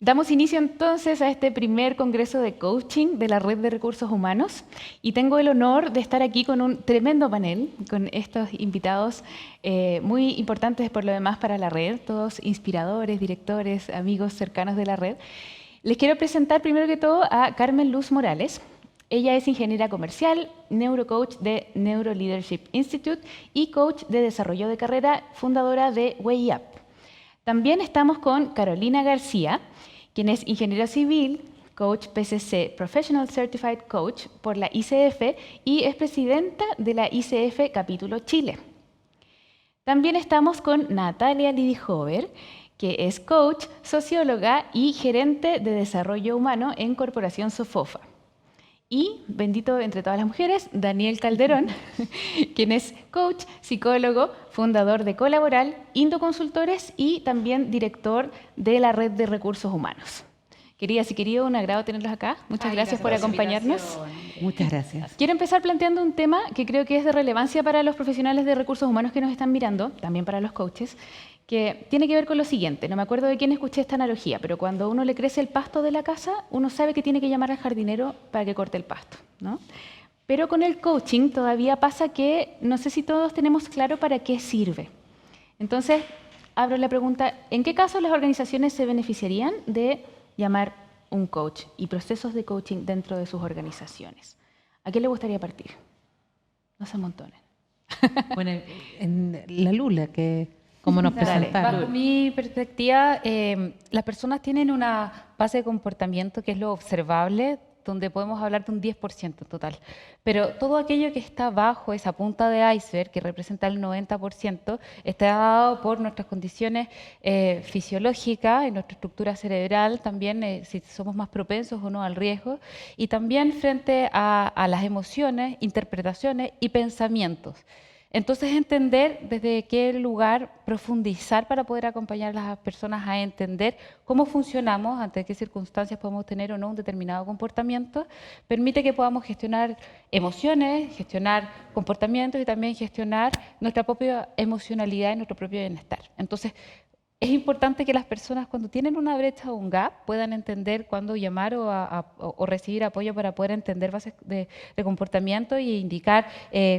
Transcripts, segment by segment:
Damos inicio entonces a este primer congreso de coaching de la Red de Recursos Humanos y tengo el honor de estar aquí con un tremendo panel, con estos invitados muy importantes por lo demás para la red, todos inspiradores, directores, amigos cercanos de la red. Les quiero presentar primero que todo a Carmen Luz Morales. Ella es ingeniera comercial, neurocoach de Neuro Leadership Institute y coach de desarrollo de carrera, fundadora de Way Up. También estamos con Carolina García, quien es ingeniera civil, coach PCC Professional Certified Coach por la ICF y es presidenta de la ICF Capítulo Chile. También estamos con Natalia Lidihover, que es coach, socióloga y gerente de desarrollo humano en Corporación Sofofa. Y, bendito entre todas las mujeres, Daniel Calderón, quien es coach, psicólogo, fundador de Colaboral, Indoconsultores y también director de la Red de Recursos Humanos. Queridas y queridos, un agrado tenerlos acá. Muchas gracias por acompañarnos. Muchas gracias. Quiero empezar planteando un tema que creo que es de relevancia para los profesionales de recursos humanos que nos están mirando, también para los coaches, que tiene que ver con lo siguiente. No me acuerdo de quién escuché esta analogía, pero cuando a uno le crece el pasto de la casa, uno sabe que tiene que llamar al jardinero para que corte el pasto, ¿no? Pero con el coaching todavía pasa que no sé si todos tenemos claro para qué sirve. Entonces, abro la pregunta, ¿en qué casos las organizaciones se beneficiarían de llamar un coach y procesos de coaching dentro de sus organizaciones? ¿A qué le gustaría partir? No se amontonen. Bueno, en la Lula, que como nos presentaron. Bajo mi perspectiva, las personas tienen una base de comportamiento que es lo observable, donde podemos hablar de un 10% total. Pero todo aquello que está bajo esa punta de iceberg, que representa el 90%, está dado por nuestras condiciones fisiológicas, en nuestra estructura cerebral, también si somos más propensos o no al riesgo, y también frente a las emociones, interpretaciones y pensamientos. Entonces, entender desde qué lugar profundizar para poder acompañar a las personas a entender cómo funcionamos, ante qué circunstancias podemos tener o no un determinado comportamiento, permite que podamos gestionar emociones, gestionar comportamientos y también gestionar nuestra propia emocionalidad y nuestro propio bienestar. Entonces, es importante que las personas cuando tienen una brecha o un gap puedan entender cuándo llamar o recibir apoyo para poder entender bases de comportamiento e indicar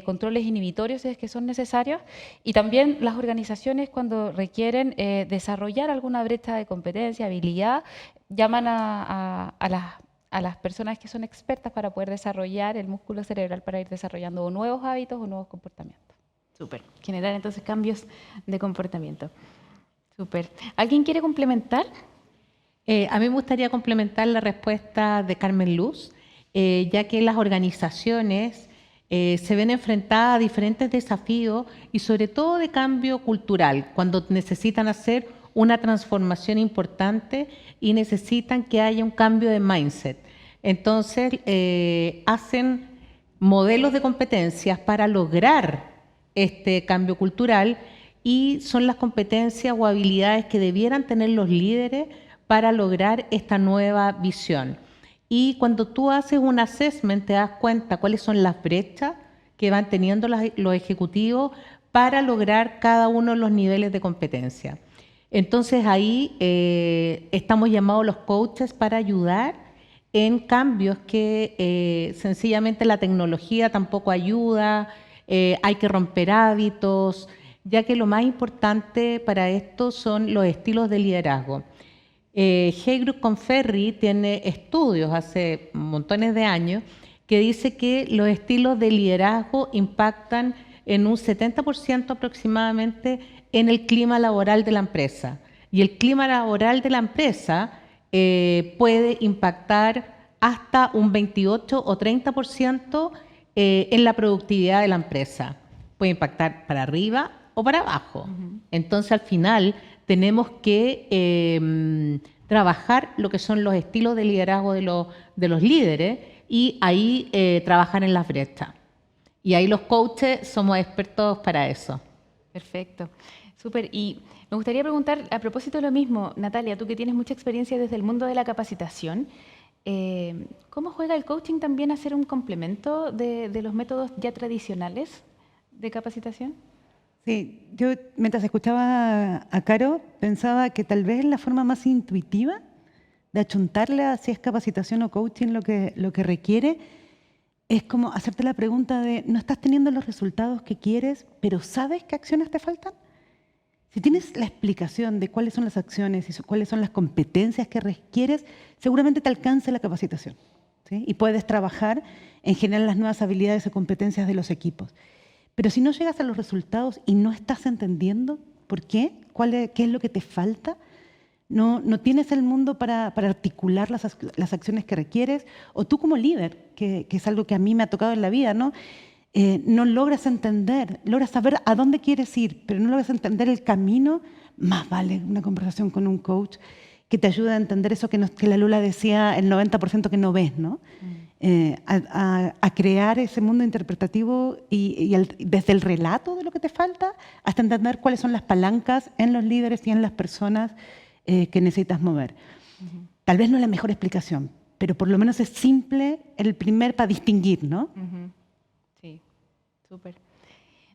controles inhibitorios si es que son necesarios. Y también las organizaciones cuando requieren desarrollar alguna brecha de competencia, habilidad, llaman a las personas que son expertas para poder desarrollar el músculo cerebral para ir desarrollando o nuevos hábitos o nuevos comportamientos. Súper. Generar entonces cambios de comportamiento. Súper. ¿Alguien quiere complementar? A mí me gustaría complementar la respuesta de Carmen Luz, ya que las organizaciones se ven enfrentadas a diferentes desafíos y sobre todo de cambio cultural, cuando necesitan hacer una transformación importante y necesitan que haya un cambio de mindset. Entonces, hacen modelos de competencias para lograr este cambio cultural y son las competencias o habilidades que debieran tener los líderes para lograr esta nueva visión. Y cuando tú haces un assessment te das cuenta cuáles son las brechas que van teniendo los ejecutivos para lograr cada uno de los niveles de competencia. Entonces ahí estamos llamados los coaches para ayudar en cambios que sencillamente la tecnología tampoco ayuda, hay que romper hábitos, ya que lo más importante para esto son los estilos de liderazgo. Heydrich Conferri tiene estudios hace montones de años que dice que los estilos de liderazgo impactan en un 70% aproximadamente en el clima laboral de la empresa. Y el clima laboral de la empresa puede impactar hasta un 28 o 30% en la productividad de la empresa. Puede impactar para arriba o para abajo. Entonces, al final, tenemos que trabajar lo que son los estilos de liderazgo de los líderes y ahí trabajar en las brechas. Y ahí los coaches somos expertos para eso. Perfecto. Súper. Y me gustaría preguntar, a propósito de lo mismo, Natalia, tú que tienes mucha experiencia desde el mundo de la capacitación, ¿cómo juega el coaching también a ser un complemento de los métodos ya tradicionales de capacitación? Sí, yo mientras escuchaba a Caro pensaba que tal vez la forma más intuitiva de achuntarle a si es capacitación o coaching lo que requiere, es como hacerte la pregunta de, ¿no estás teniendo los resultados que quieres, pero sabes qué acciones te faltan? Si tienes la explicación de cuáles son las acciones y cuáles son las competencias que requieres, seguramente te alcance la capacitación, ¿sí? Y puedes trabajar en generar las nuevas habilidades o competencias de los equipos. Pero si no llegas a los resultados y no estás entendiendo por qué, qué es lo que te falta, no tienes el mundo para articular las acciones que requieres, o tú como líder, que es algo que a mí me ha tocado en la vida, ¿no? No logras entender, logras saber a dónde quieres ir, pero no logras entender el camino, más vale una conversación con un coach que te ayude a entender eso que la Lula decía, el 90% que no ves, ¿no? A crear ese mundo interpretativo desde el relato de lo que te falta hasta entender cuáles son las palancas en los líderes y en las personas que necesitas mover. Tal vez no es la mejor explicación, pero por lo menos es simple el primer para distinguir, ¿no? Sí, súper.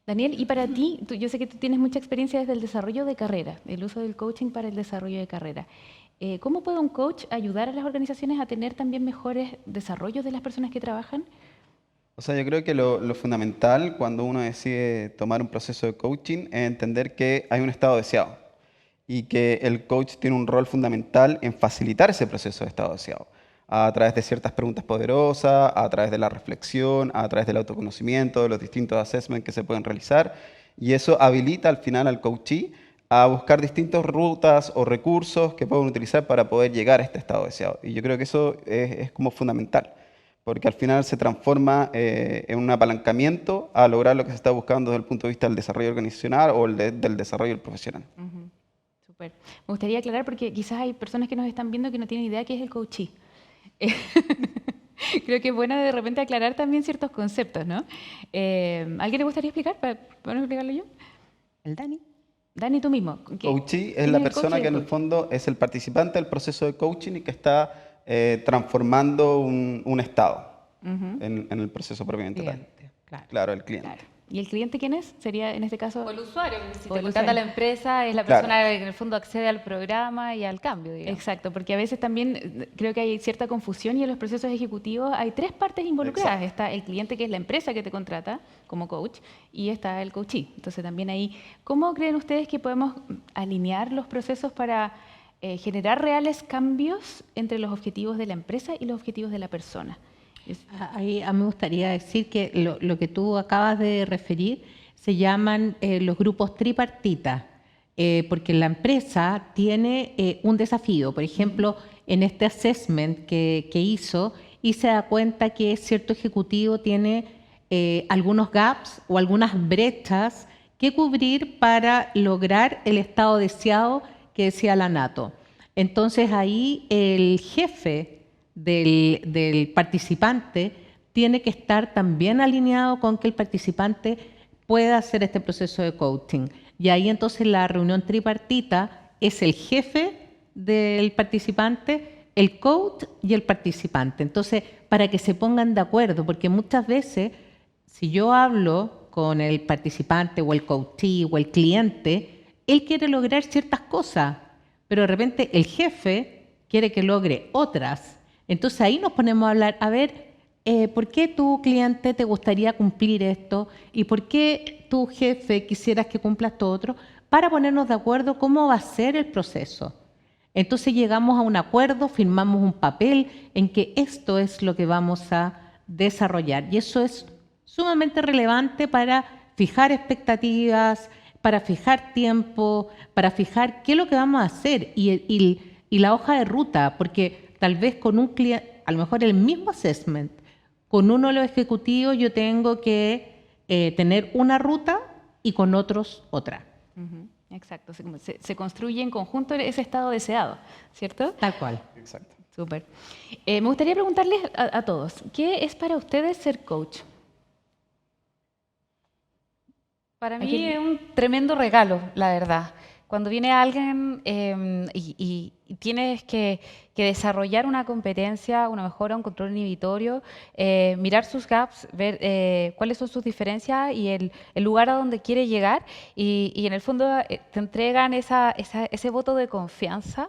Daniel, y para ti, yo sé que tú tienes mucha experiencia desde el desarrollo de carrera, el uso del coaching para el desarrollo de carrera. ¿Cómo puede un coach ayudar a las organizaciones a tener también mejores desarrollos de las personas que trabajan? O sea, yo creo que lo fundamental cuando uno decide tomar un proceso de coaching es entender que hay un estado deseado y que el coach tiene un rol fundamental en facilitar ese proceso de estado deseado a través de ciertas preguntas poderosas, a través de la reflexión, a través del autoconocimiento, de los distintos assessments que se pueden realizar, y eso habilita al final al coachee a buscar distintas rutas o recursos que pueden utilizar para poder llegar a este estado deseado. Y yo creo que eso es como fundamental, porque al final se transforma en un apalancamiento a lograr lo que se está buscando desde el punto de vista del desarrollo organizacional o del desarrollo profesional. Súper. Me gustaría aclarar, porque quizás hay personas que nos están viendo que no tienen idea qué es el coachee. Creo que es bueno de repente aclarar también ciertos conceptos, ¿no? ¿Alguien le gustaría explicar? ¿Puedo explicarlo yo? El Dani. Dani, tú mismo. Coachee es la persona que en el fondo es el participante del proceso de coaching y que está transformando un estado en el proceso propiamente tal. Claro, el cliente. Claro. ¿Y el cliente quién es? Sería en este caso... O el usuario, si O te el contrata usuario. la empresa, es la Claro. persona que en el fondo accede al programa y al cambio, digamos. Exacto, porque a veces también creo que hay cierta confusión y en los procesos ejecutivos hay tres partes involucradas. Exacto. Está el cliente, que es la empresa que te contrata como coach, y está el coachee. Entonces también ahí, ¿cómo creen ustedes que podemos alinear los procesos para generar reales cambios entre los objetivos de la empresa y los objetivos de la persona? Ahí a mí me gustaría decir que lo que tú acabas de referir se llaman los grupos tripartitas, porque la empresa tiene un desafío. Por ejemplo, en este assessment que hizo, y se da cuenta que cierto ejecutivo tiene algunos gaps o algunas brechas que cubrir para lograr el estado deseado que decía la NATO. Entonces ahí el jefe del participante tiene que estar también alineado con que el participante pueda hacer este proceso de coaching. Y ahí entonces la reunión tripartita es el jefe del participante, el coach y el participante. Entonces, para que se pongan de acuerdo, porque muchas veces, si yo hablo con el participante o el coachee o el cliente, él quiere lograr ciertas cosas, pero de repente el jefe quiere que logre otras. Entonces ahí nos ponemos a hablar, a ver, ¿por qué tu cliente te gustaría cumplir esto? ¿Y por qué tu jefe quisieras que cumpla esto otro? Para ponernos de acuerdo cómo va a ser el proceso. Entonces llegamos a un acuerdo, firmamos un papel en que esto es lo que vamos a desarrollar. Y eso es sumamente relevante para fijar expectativas, para fijar tiempo, para fijar qué es lo que vamos a hacer y la hoja de ruta, porque tal vez con un cliente, a lo mejor el mismo assessment, con uno de los ejecutivos yo tengo que tener una ruta y con otros otra. Exacto, se construye en conjunto ese estado deseado, ¿cierto? Tal cual. Exacto. Súper. Me gustaría preguntarles a todos, ¿qué es para ustedes ser coach? Para Aquí- mí es un tremendo regalo, la verdad. Cuando viene alguien y tienes que desarrollar una competencia, una mejora, un control inhibitorio, mirar sus gaps, ver cuáles son sus diferencias y el lugar a donde quiere llegar, y en el fondo te entregan ese voto de confianza.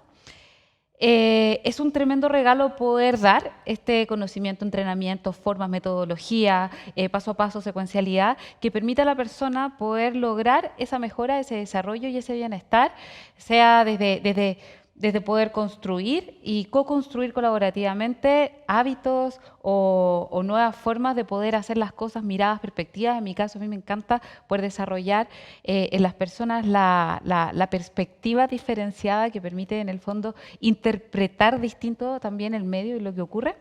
Es un tremendo regalo poder dar este conocimiento, entrenamiento, formas, metodología, paso a paso, secuencialidad, que permita a la persona poder lograr esa mejora, ese desarrollo y ese bienestar, sea desde poder construir y co-construir colaborativamente hábitos o nuevas formas de poder hacer las cosas, miradas, perspectivas. En mi caso, a mí me encanta poder desarrollar en las personas la perspectiva diferenciada que permite, en el fondo, interpretar distinto también el medio y lo que ocurre.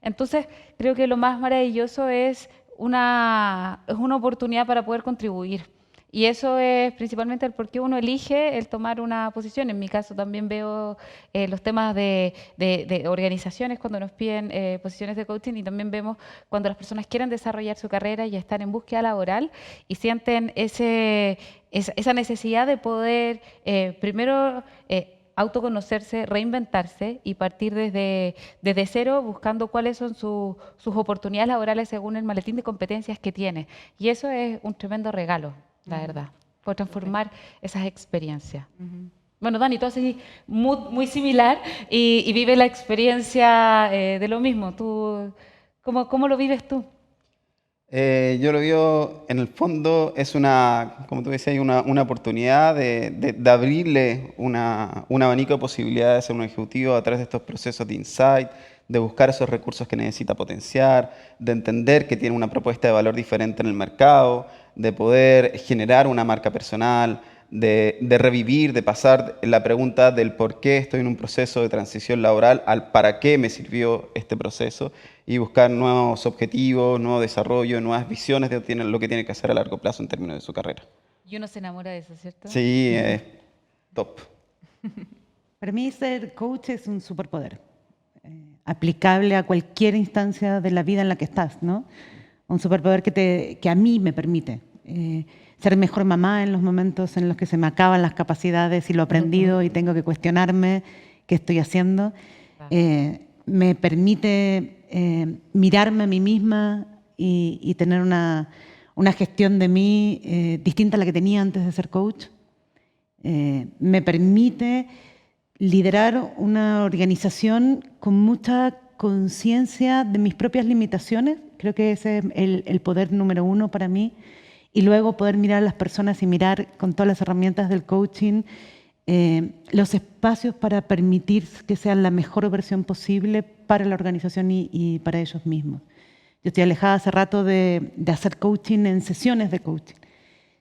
Entonces, creo que lo más maravilloso es una oportunidad para poder contribuir. Y eso es principalmente el por qué uno elige el tomar una posición. En mi caso también veo los temas de organizaciones cuando nos piden posiciones de coaching, y también vemos cuando las personas quieren desarrollar su carrera y están en búsqueda laboral y sienten esa necesidad de poder primero autoconocerse, reinventarse y partir desde cero buscando cuáles son sus oportunidades laborales según el maletín de competencias que tiene. Y eso es un tremendo regalo, la verdad, por transformar esas experiencias. Bueno, Dani, tú haces muy similar y vives la experiencia de lo mismo. ¿Cómo lo vives tú? Yo lo veo, en el fondo, es como tú decías, una oportunidad de abrirle un abanico de posibilidades a ser un ejecutivo a través de estos procesos de insight, de buscar esos recursos que necesita potenciar, de entender que tiene una propuesta de valor diferente en el mercado, de poder generar una marca personal, de revivir, de pasar la pregunta del por qué estoy en un proceso de transición laboral al para qué me sirvió este proceso, y buscar nuevos objetivos, nuevo desarrollo, nuevas visiones de lo que tiene que hacer a largo plazo en términos de su carrera. Y uno se enamora de eso, ¿cierto? Sí, top. Para mí ser coach es un superpoder, aplicable a cualquier instancia de la vida en la que estás, ¿no? Un superpoder que a mí me permite ser mejor mamá en los momentos en los que se me acaban las capacidades y lo aprendido y tengo que cuestionarme qué estoy haciendo. Me permite mirarme a mí misma y tener una gestión de mí distinta a la que tenía antes de ser coach. Me permite liderar una organización con mucha conciencia de mis propias limitaciones. Creo que ese es el poder número uno para mí. Y luego poder mirar a las personas y mirar con todas las herramientas del coaching los espacios para permitir que sean la mejor versión posible para la organización y para ellos mismos. Yo estoy alejada hace rato de hacer coaching en sesiones de coaching.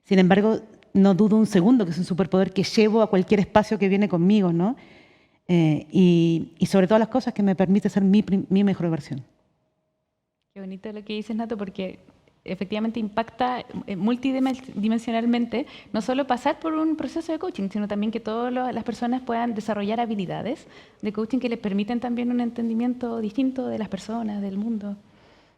Sin embargo, no dudo un segundo que es un superpoder que llevo a cualquier espacio que viene conmigo, ¿no? Y sobre todas las cosas que me permite ser mi mejor versión. Qué bonito lo que dices, Nato, porque efectivamente impacta multidimensionalmente no solo pasar por un proceso de coaching, sino también que todas las personas puedan desarrollar habilidades de coaching que les permiten también un entendimiento distinto de las personas, del mundo.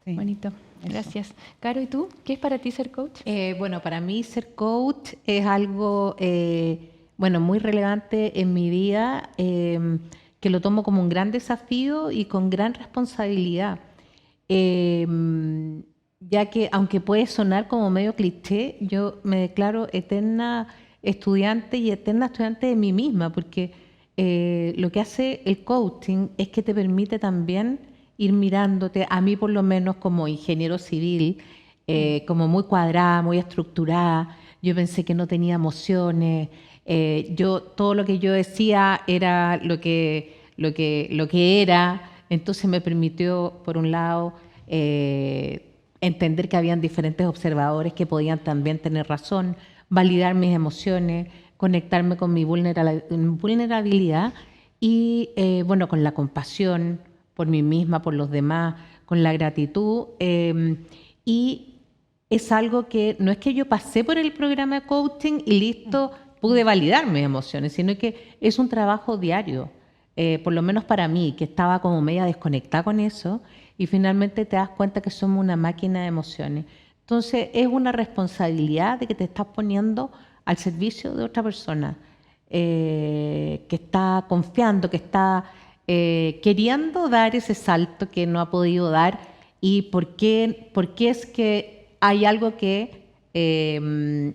Sí, Bonito, gracias. Caro, ¿y tú? ¿Qué es para ti ser coach? Bueno, para mí ser coach es algo muy relevante en mi vida, que lo tomo como un gran desafío y con gran responsabilidad. Ya que, aunque puede sonar como medio cliché, yo me declaro eterna estudiante y eterna estudiante de mí misma, porque lo que hace el coaching es que te permite también ir mirándote, a mí por lo menos como ingeniero civil, como muy cuadrada, muy estructurada. Yo pensé que no tenía emociones, todo lo que yo decía era lo que era, entonces me permitió, por un lado, entender que habían diferentes observadores que podían también tener razón, validar mis emociones, conectarme con mi vulnerabilidad y, con la compasión por mí misma, por los demás, con la gratitud. Y es algo que no es que yo pasé por el programa de coaching y listo, pude validar mis emociones, sino que es un trabajo diario, por lo menos para mí, que estaba como media desconectada con eso, y finalmente te das cuenta que somos una máquina de emociones. Entonces es una responsabilidad de que te estás poniendo al servicio de otra persona, que está confiando, que está queriendo dar ese salto que no ha podido dar, y por qué es que hay algo que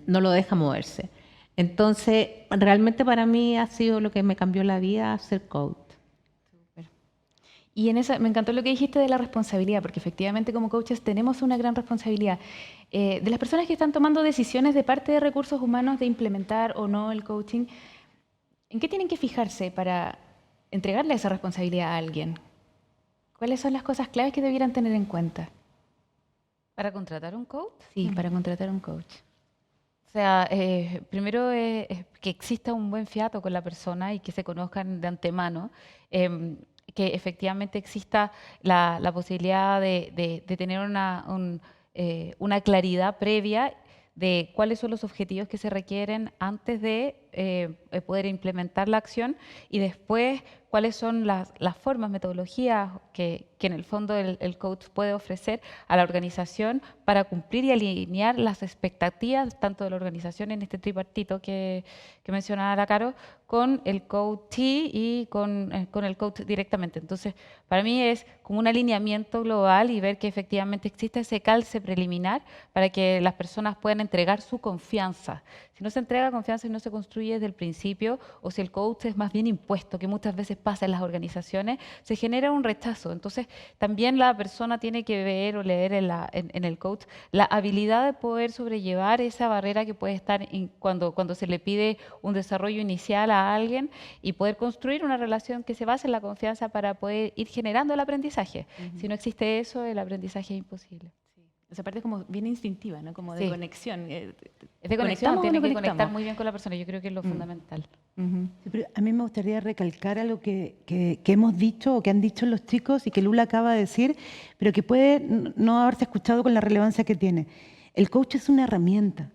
no lo deja moverse. Entonces, realmente para mí ha sido lo que me cambió la vida, ser coach. Y en esa, me encantó lo que dijiste de la responsabilidad, porque efectivamente como coaches tenemos una gran responsabilidad. De las personas que están tomando decisiones de parte de recursos humanos de implementar o no el coaching, ¿en qué tienen que fijarse para entregarle esa responsabilidad a alguien? ¿Cuáles son las cosas claves que debieran tener en cuenta? ¿Para contratar un coach? Sí, para contratar un coach. O sea, primero es que exista un buen fiato con la persona y que se conozcan de antemano, que efectivamente exista la posibilidad de tener una claridad previa de cuáles son los objetivos que se requieren antes de poder implementar la acción y después cuáles son las formas, metodologías que en el fondo el coach puede ofrecer a la organización para cumplir y alinear las expectativas tanto de la organización en este tripartito que mencionaba la Caro, con el coachee y con el coach directamente. Entonces, para mí es como un alineamiento global y ver que efectivamente existe ese calce preliminar para que las personas puedan entregar su confianza. Si no se entrega confianza y no se construye desde el principio, o si el coach es más bien impuesto, que muchas veces pasa en las organizaciones, se genera un rechazo. Entonces, también la persona tiene que ver o leer en el coach la habilidad de poder sobrellevar esa barrera que puede estar cuando se le pide un desarrollo inicial a alguien y poder construir una relación que se base en la confianza para poder ir generando el aprendizaje. Si no existe eso, el aprendizaje es imposible. Esa parte es como bien instintiva, ¿no? Como de Sí. conexión. Es de conexión, ¿Conectamos o tiene no que conectar conectamos? muy bien con la persona. Yo creo que es lo fundamental. Ujú. Sí, pero a mí me gustaría recalcar algo que hemos dicho o que han dicho los chicos y que Lula acaba de decir, pero que puede no haberse escuchado con la relevancia que tiene. El coach es una herramienta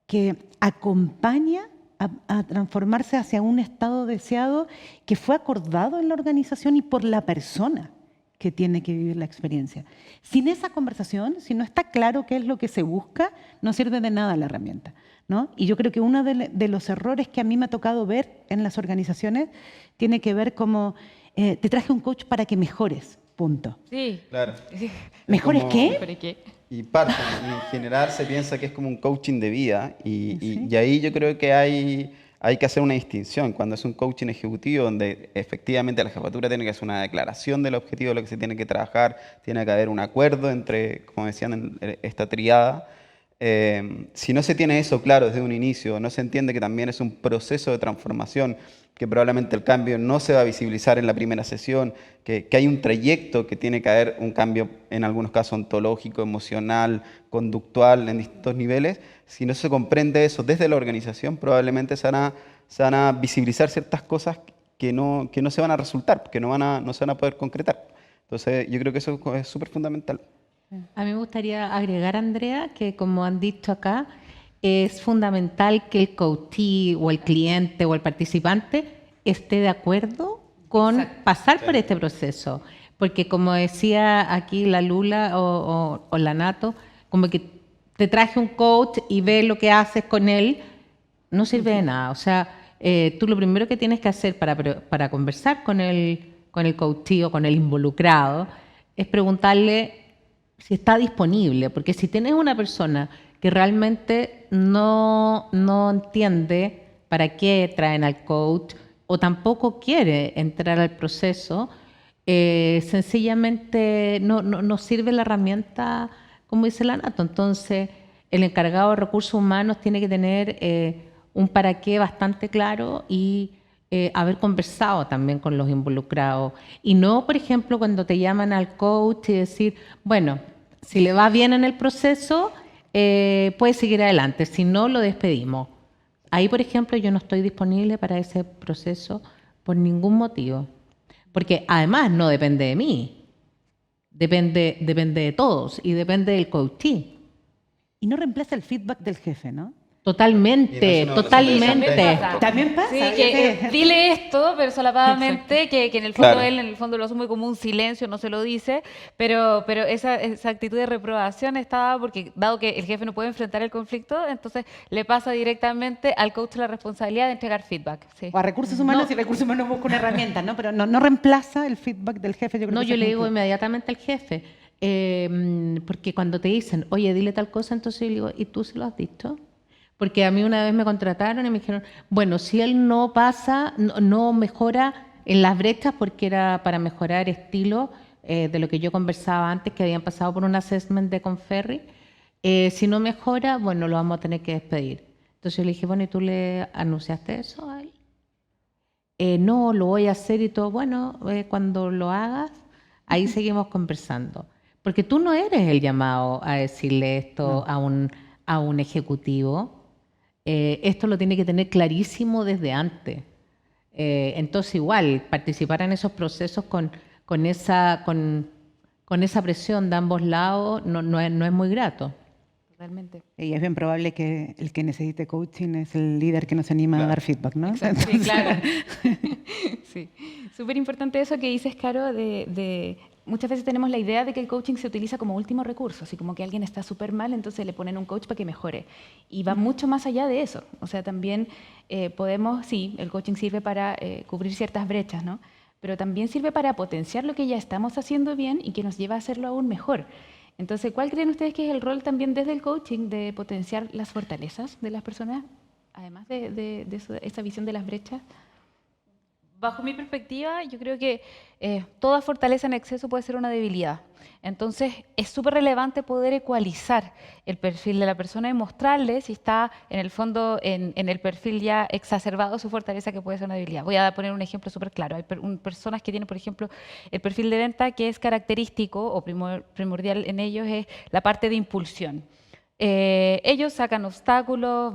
que acompaña a transformarse hacia un estado deseado que fue acordado en la organización y por la persona que tiene que vivir la experiencia. Sin esa conversación, si no está claro qué es lo que se busca, no sirve de nada la herramienta, ¿no? Y yo creo que uno de los errores que a mí me ha tocado ver en las organizaciones tiene que ver como, te traje un coach para que mejores, punto. Sí. Claro. ¿Mejores como- qué? ¿Pero qué? Y parte, y en general se piensa que es como un coaching de vida Sí. y ahí yo creo que hay que hacer una distinción. Cuando es un coaching ejecutivo donde efectivamente la jefatura tiene que hacer una declaración del objetivo de lo que se tiene que trabajar, tiene que haber un acuerdo entre, como decían, esta triada. Si no se tiene eso claro desde un inicio, no se entiende que también es un proceso de transformación, que probablemente el cambio no se va a visibilizar en la primera sesión, que hay un trayecto, que tiene que haber un cambio en algunos casos ontológico, emocional, conductual, en distintos niveles. Si no se comprende eso desde la organización, probablemente se van a visibilizar ciertas cosas que no se van a resultar, que no se van a poder concretar. Entonces, yo creo que eso es súper fundamental. A mí me gustaría agregar, Andrea, que como han dicho acá, es fundamental que el coachee o el cliente o el participante esté de acuerdo con pasar por este proceso. Porque como decía aquí la Lula o la Nato, como que te traje un coach y ves lo que haces con él, no sirve de nada. O sea, tú lo primero que tienes que hacer para conversar con el coachee o con el involucrado es preguntarle si está disponible, porque si tienes una persona que realmente no entiende para qué traen al coach o tampoco quiere entrar al proceso, sencillamente no sirve la herramienta, como dice la Nato. Entonces, el encargado de recursos humanos tiene que tener un para qué bastante claro y haber conversado también con los involucrados. Y no, por ejemplo, cuando te llaman al coach y decir, bueno, si le va bien en el proceso, puede seguir adelante, si no, lo despedimos. Ahí, por ejemplo, yo no estoy disponible para ese proceso por ningún motivo, porque además no depende de mí, depende de todos y depende del coachee. Y no reemplaza el feedback del jefe, ¿no? Totalmente, Y no es una totalmente. También pasa. También pasa. Sí, que dile esto, pero solapadamente, que en el fondo Claro. él en el fondo lo asume como un silencio, no se lo dice, pero esa actitud de reprobación estaba porque, dado que el jefe no puede enfrentar el conflicto, entonces le pasa directamente al coach la responsabilidad de entregar feedback. Sí. O a recursos humanos, y recursos humanos busca una herramienta, ¿no? Pero no reemplaza el feedback del jefe. Yo creo No, que yo eso le es digo muy claro. inmediatamente al jefe, porque cuando te dicen, oye, dile tal cosa, entonces yo le digo, ¿y tú se lo has dicho? Porque a mí una vez me contrataron y me dijeron, bueno, si él no pasa, no mejora en las brechas porque era para mejorar estilo de lo que yo conversaba antes, que habían pasado por un assessment de Conferri. Si no mejora, bueno, lo vamos a tener que despedir. Entonces yo le dije, bueno, ¿y tú le anunciaste eso a él? No, lo voy a hacer y todo. Bueno, cuando lo hagas, ahí seguimos conversando. Porque tú no eres el llamado a decirle esto a un ejecutivo. Esto lo tiene que tener clarísimo desde antes. Entonces, igual, participar en esos procesos con esa presión de ambos lados no es muy grato. Totalmente. Y es bien probable que el que necesite coaching es el líder que nos anima a dar feedback, ¿no? Sí, claro. Sí. Súper importante eso que dices, Caro, muchas veces tenemos la idea de que el coaching se utiliza como último recurso, así como que alguien está súper mal, entonces le ponen un coach para que mejore. Y va mucho más allá de eso. O sea, también sí, el coaching sirve para cubrir ciertas brechas, ¿no? Pero también sirve para potenciar lo que ya estamos haciendo bien y que nos lleva a hacerlo aún mejor. Entonces, ¿cuál creen ustedes que es el rol también desde el coaching de potenciar las fortalezas de las personas, además de esa visión de las brechas? Bajo mi perspectiva, yo creo que toda fortaleza en exceso puede ser una debilidad. Entonces, es súper relevante poder ecualizar el perfil de la persona y mostrarle si está, en el fondo, en el perfil ya exacerbado su fortaleza, que puede ser una debilidad. Voy a poner un ejemplo súper claro. Hay personas que tienen, por ejemplo, el perfil de venta que es característico o primordial en ellos es la parte de impulsión. Ellos sacan obstáculos,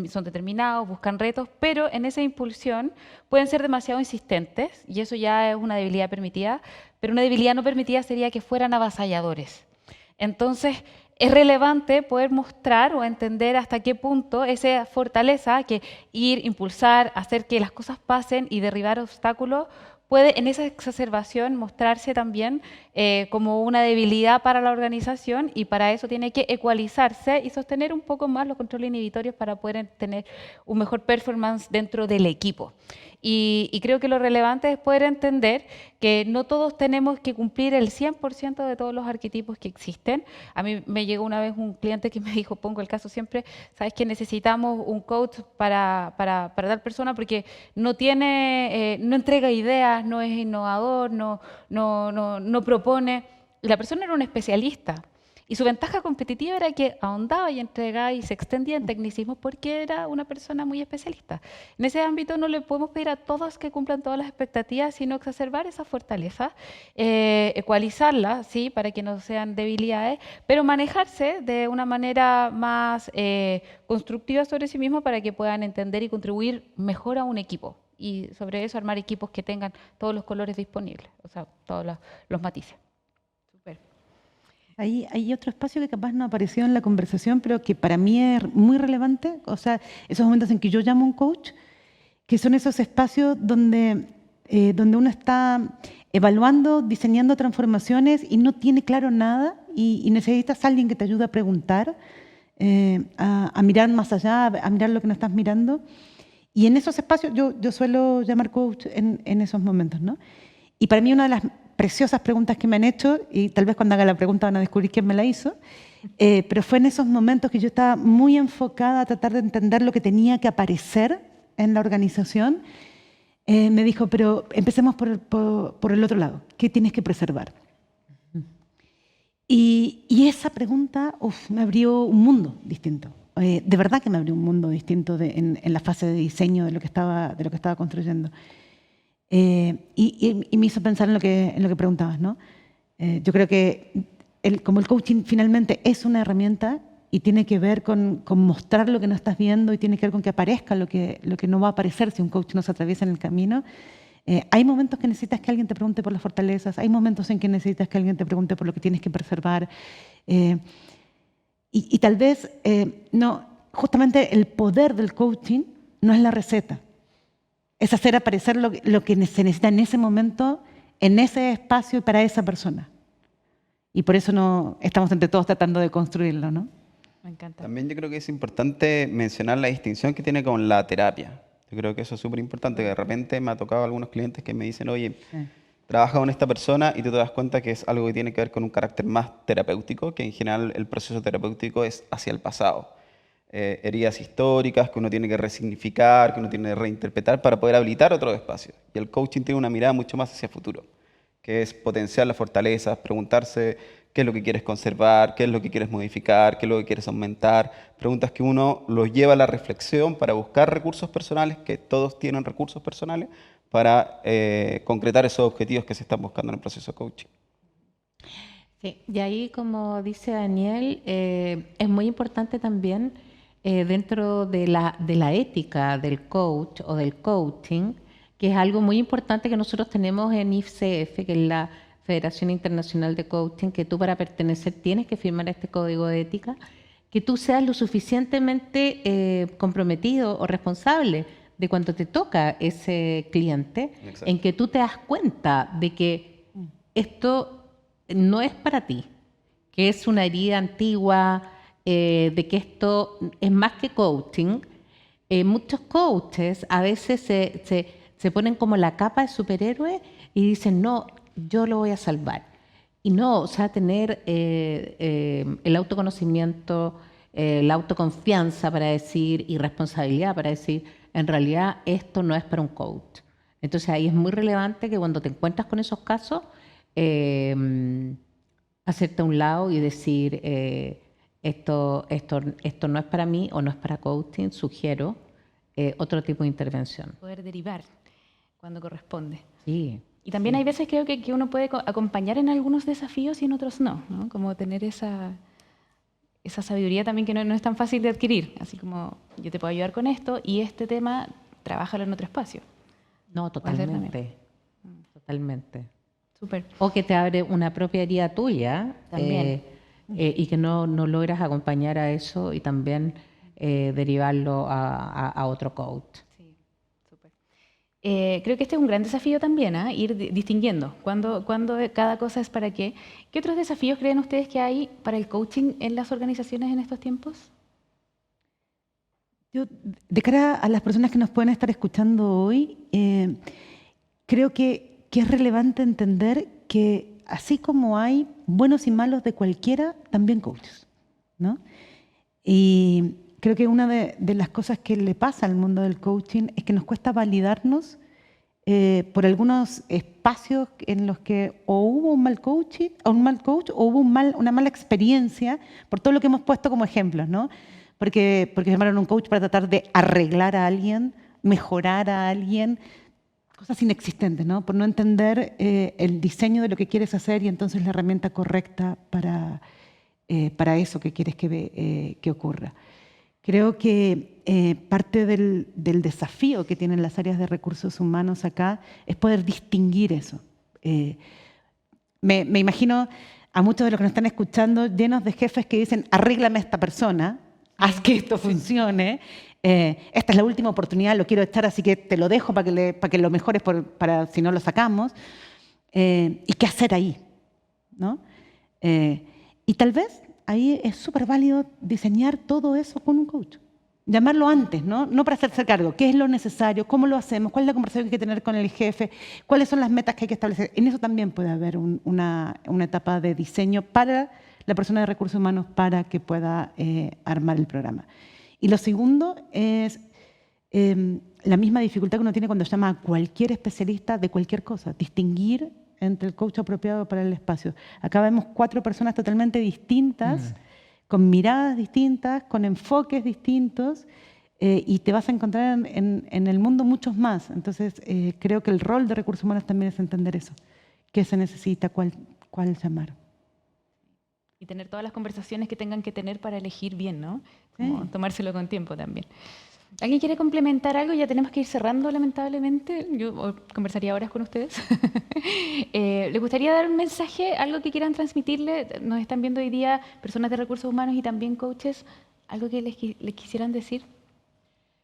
son determinados, buscan retos, pero en esa impulsión pueden ser demasiado insistentes y eso ya es una debilidad permitida, pero una debilidad no permitida sería que fueran avasalladores. Entonces, es relevante poder mostrar o entender hasta qué punto esa fortaleza, que ir, impulsar, hacer que las cosas pasen y derribar obstáculos, puede en esa exacerbación mostrarse también como una debilidad para la organización, y para eso tiene que ecualizarse y sostener un poco más los controles inhibitorios para poder tener un mejor performance dentro del equipo. Y creo que lo relevante es poder entender que no todos tenemos que cumplir el 100% de todos los arquetipos que existen. A mí me llegó una vez un cliente que me dijo, pongo el caso siempre, sabes que necesitamos un coach para tal persona porque no entrega ideas, no es innovador, no propone. Y la persona era un especialista. Y su ventaja competitiva era que ahondaba y entregaba y se extendía en tecnicismos porque era una persona muy especialista. En ese ámbito no le podemos pedir a todos que cumplan todas las expectativas, sino exacerbar esas fortalezas, ecualizarlas, ¿sí? Para que no sean debilidades, pero manejarse de una manera más constructiva sobre sí mismo para que puedan entender y contribuir mejor a un equipo. Y sobre eso armar equipos que tengan todos los colores disponibles, o sea, todos los matices. Hay otro espacio que capaz no ha aparecido en la conversación, pero que para mí es muy relevante, o sea, esos momentos en que yo llamo a un coach, que son esos espacios donde uno está evaluando, diseñando transformaciones y no tiene claro nada y necesitas a alguien que te ayude a preguntar, a mirar más allá, a mirar lo que no estás mirando. Y en esos espacios yo suelo llamar coach en esos momentos, ¿no? Y para mí una de las preciosas preguntas que me han hecho, y tal vez cuando haga la pregunta van a descubrir quién me la hizo, pero fue en esos momentos que yo estaba muy enfocada a tratar de entender lo que tenía que aparecer en la organización. Me dijo, pero empecemos por el otro lado, ¿qué tienes que preservar? Y esa pregunta me abrió un mundo distinto. De verdad que me abrió un mundo distinto en la fase de diseño de lo que estaba construyendo. Y me hizo pensar en lo que preguntabas, ¿no? Yo creo que como el coaching finalmente es una herramienta y tiene que ver con mostrar lo que no estás viendo y tiene que ver con que aparezca lo que no va a aparecer si un coach no se atraviesa en el camino. Hay momentos que necesitas que alguien te pregunte por las fortalezas, hay momentos en que necesitas que alguien te pregunte por lo que tienes que preservar. Y tal vez, justamente el poder del coaching no es la receta. Es hacer aparecer lo que se necesita en ese momento, en ese espacio y para esa persona. Y por eso estamos entre todos tratando de construirlo, ¿no? Me encanta. También yo creo que es importante mencionar la distinción que tiene con la terapia. Yo creo que eso es súper importante, que de repente me ha tocado algunos clientes que me dicen, oye, trabaja con esta persona y tú te das cuenta que es algo que tiene que ver con un carácter más terapéutico, que en general el proceso terapéutico es hacia el pasado. heridas históricas que uno tiene que resignificar, que uno tiene que reinterpretar para poder habilitar otros espacios. Y el coaching tiene una mirada mucho más hacia el futuro, que es potenciar las fortalezas, preguntarse qué es lo que quieres conservar, qué es lo que quieres modificar, qué es lo que quieres aumentar. Preguntas que uno los lleva a la reflexión para buscar recursos personales, que todos tienen recursos personales, para concretar esos objetivos que se están buscando en el proceso de coaching. Sí, y ahí, como dice Daniel, es muy importante también dentro de la ética del coach o del coaching, que es algo muy importante que nosotros tenemos en IFCF, que es la Federación Internacional de Coaching, que tú para pertenecer tienes que firmar este código de ética, que tú seas lo suficientemente comprometido o responsable de cuando te toca ese cliente, Exacto. en que tú te das cuenta de que esto no es para ti, que es una herida antigua, de que esto es más que coaching. Muchos coaches a veces se ponen como la capa de superhéroe y dicen, no, yo lo voy a salvar. Y no, o sea, tener el autoconocimiento, la autoconfianza para decir y responsabilidad para decir, en realidad esto no es para un coach. Entonces ahí es muy relevante que cuando te encuentras con esos casos, hacerte a un lado y decir, esto no es para mí o no es para coaching, sugiero otro tipo de intervención. Poder derivar cuando corresponde. Sí. Y también hay veces creo que uno puede acompañar en algunos desafíos y en otros no, ¿no? Como tener esa sabiduría también que no es tan fácil de adquirir. Así como yo te puedo ayudar con esto y este tema, trabájalo en otro espacio. No, Puede ser totalmente. Totalmente. Súper. O que te abre una propia herida tuya También. y que no logras acompañar a eso y también derivarlo a otro coach. Sí, súper. Creo que este es un gran desafío también, ¿ah? Ir distinguiendo cuándo cada cosa es para qué. ¿Qué otros desafíos creen ustedes que hay para el coaching en las organizaciones en estos tiempos? Yo, de cara a las personas que nos pueden estar escuchando hoy, creo que es relevante entender que así como hay buenos y malos de cualquiera, también coaches, ¿no? Y creo que una de las cosas que le pasa al mundo del coaching es que nos cuesta validarnos por algunos espacios en los que o hubo un mal coach o hubo una mala experiencia, por todo lo que hemos puesto como ejemplos, ¿no? Porque llamaron a un coach para tratar de arreglar a alguien, mejorar a alguien, cosas inexistentes, ¿no? Por no entender el diseño de lo que quieres hacer y entonces la herramienta correcta para eso que quieres que ocurra. Creo que parte del desafío que tienen las áreas de recursos humanos acá es poder distinguir eso. Me imagino a muchos de los que nos están escuchando llenos de jefes que dicen, arréglame a esta persona, haz que esto funcione, esta es la última oportunidad, lo quiero echar, así que te lo dejo para que lo mejores para si no lo sacamos. ¿Y qué hacer ahí? ¿No? Y tal vez ahí es súper válido diseñar todo eso con un coach. Llamarlo antes, ¿no? No para hacerse cargo. ¿Qué es lo necesario? ¿Cómo lo hacemos? ¿Cuál es la conversación que hay que tener con el jefe? ¿Cuáles son las metas que hay que establecer? En eso también puede haber una etapa de diseño para la persona de recursos humanos para que pueda armar el programa. Y lo segundo es la misma dificultad que uno tiene cuando llama a cualquier especialista de cualquier cosa, distinguir entre el coach apropiado para el espacio. Acá vemos 4 personas totalmente distintas, con miradas distintas, con enfoques distintos, y te vas a encontrar en el mundo muchos más. Entonces, creo que el rol de recursos humanos también es entender eso, qué se necesita, cuál llamar. Y tener todas las conversaciones que tengan que tener para elegir bien, ¿no? Como tomárselo con tiempo también. ¿Alguien quiere complementar algo? Ya tenemos que ir cerrando, lamentablemente. Yo conversaría horas con ustedes. ¿Les gustaría dar un mensaje, algo que quieran transmitirle? Nos están viendo hoy día personas de recursos humanos y también coaches. ¿Algo que les quisieran decir?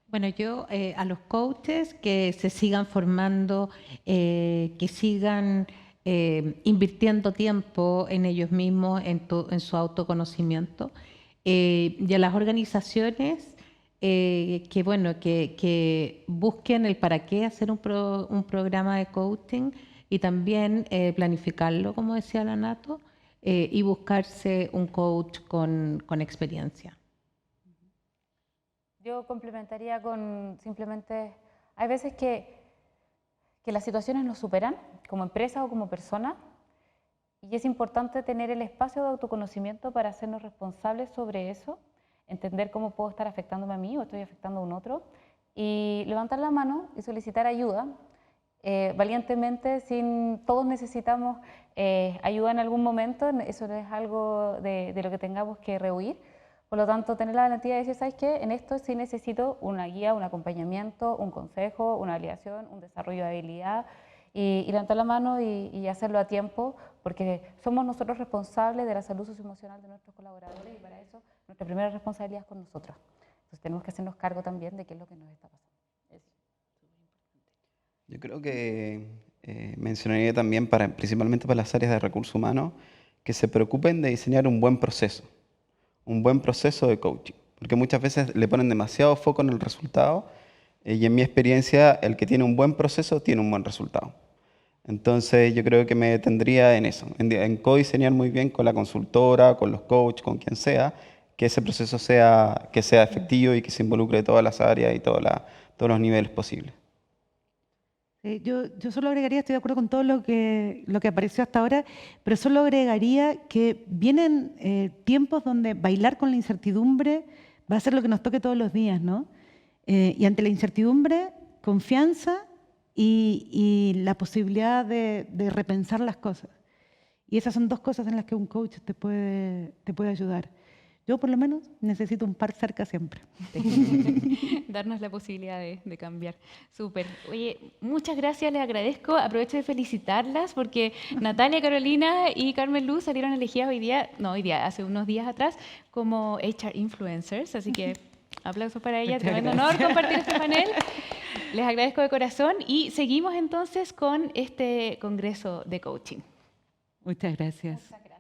Bueno, yo a los coaches que se sigan formando, que sigan invirtiendo tiempo en ellos mismos, en su autoconocimiento, y a las organizaciones que busquen el para qué hacer un programa de coaching y también planificarlo, como decía la Nato, y buscarse un coach con experiencia. Yo complementaría con simplemente, hay veces que las situaciones nos superan como empresa o como persona y es importante tener el espacio de autoconocimiento para hacernos responsables sobre eso, entender cómo puedo estar afectándome a mí o estoy afectando a un otro y levantar la mano y solicitar ayuda valientemente. Todos necesitamos ayuda en algún momento, eso no es algo de lo que tengamos que rehuir. Por lo tanto, tener la valentía de decir, ¿sabes qué? En esto sí necesito una guía, un acompañamiento, un consejo, una validación, un desarrollo de habilidad y levantar la mano y hacerlo a tiempo, porque somos nosotros responsables de la salud socioemocional de nuestros colaboradores y para eso nuestra primera responsabilidad es con nosotros. Entonces tenemos que hacernos cargo también de qué es lo que nos está pasando. Eso. Yo creo que mencionaría también, principalmente para las áreas de recursos humanos, que se preocupen de diseñar un buen proceso de coaching, porque muchas veces le ponen demasiado foco en el resultado y en mi experiencia el que tiene un buen proceso tiene un buen resultado. Entonces yo creo que me detendría en eso, en co-diseñar muy bien con la consultora, con los coaches, con quien sea, que ese proceso sea efectivo y que se involucre todas las áreas y todos los niveles posibles. Yo solo agregaría, estoy de acuerdo con todo lo que apareció hasta ahora, pero solo agregaría que vienen tiempos donde bailar con la incertidumbre va a ser lo que nos toque todos los días, ¿no? Y ante la incertidumbre, confianza y la posibilidad de repensar las cosas. Y esas son dos cosas en las que un coach te puede ayudar. Yo, por lo menos, necesito un par cerca siempre. Darnos la posibilidad de cambiar. Súper. Oye, muchas gracias, les agradezco. Aprovecho de felicitarlas porque Natalia, Carolina y Carmen Luz salieron elegidas hace unos días atrás, como HR Influencers. Así que aplausos para ellas. Tremendo honor compartir este panel. Les agradezco de corazón y seguimos entonces con este congreso de coaching. Muchas gracias. Muchas gracias.